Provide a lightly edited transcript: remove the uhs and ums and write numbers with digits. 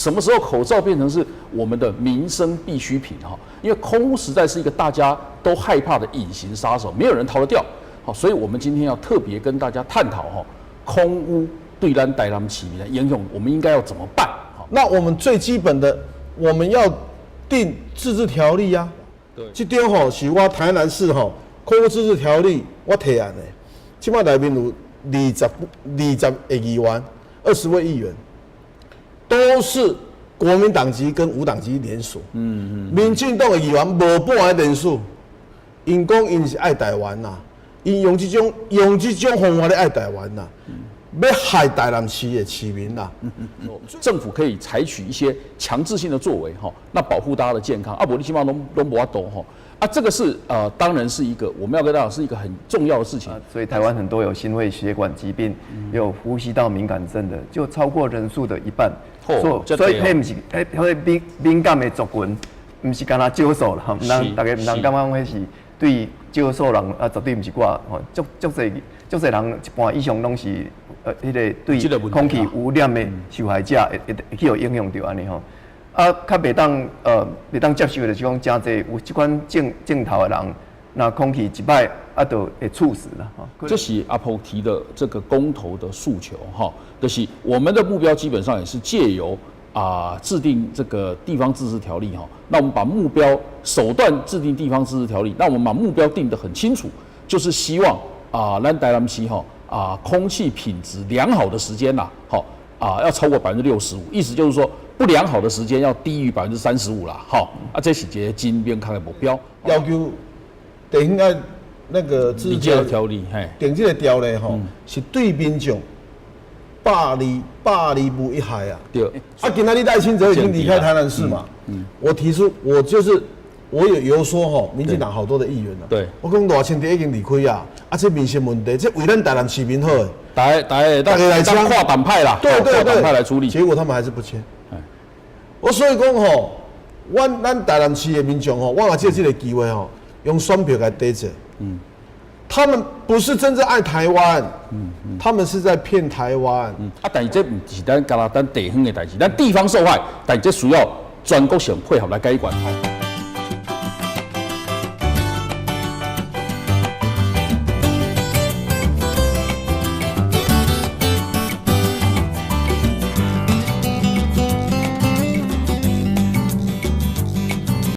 什么时候口罩变成是我们的民生必需品哈？因为空污实在是一个大家都害怕的隐形杀手，没有人逃得掉。好，所以我们今天要特别跟大家探讨哈，空污对咱台南市民的影响，我们应该要怎么办？好，那我们最基本的，我们要定自治条例啊。对，这点吼是我台南市吼空污自治条例我提案的，起码内面有20个议员，20位议员，都是国民党籍跟无党籍联署。民进党的议员无半个联署，因讲因是爱台湾呐，因用这种方法来爱台湾呐。要害台南市的市民啦，政府可以采取一些强制性的作为哈，那保护大家的健康。啊，不，你起码都不要懂哈。啊，这个是当然是一个我们要跟大家是一个很重要的事情。所以台湾很多有心肺血管疾病、有呼吸道敏感症的，就超过人数的一半。所以迄不是迄敏感的族群，不是干那少数啦，大家唔通感觉迄是对少数人啊，绝对不是我吼，足侪人一半以上拢是迄个对空气污染的受害者，会去有影响到安尼吼。啊，较袂当接受的就是讲，真侪有即款镜头的人，那空气一摆啊，就会猝死了哈。这是阿婆提的这个公投的诉求哈，就是我们的目标基本上也是借由制定这个地方自治条例哈，那我们把目标手段制定地方自治条例，那我们把目标定得很清楚，就是希望咱台南市空气品质良好的时间呐，要超过65%，意思就是说不良好的时间要低于35%啦，这是一个真严格的目标。要求地方爱那个自治条例，定这个条例吼，是对民众百利无一害啊。对。今仔日赖清德已经离开台南市嘛，我提出我有说吼，民进党好多的议员啊，对，我讲赖清德已经离开啊，这民生问题，这为咱台南市民好的。大家来当跨党派啦，对，跨党派来处理。结果他们还是不签。我所以讲吼，咱台南市的民众吼，我也借这个机会吼，用选票来抵制。他们不是真正爱台湾，他们是在骗台湾。但是这不是咱地方的代志，咱地方受害，但这需要全国性配合来解决。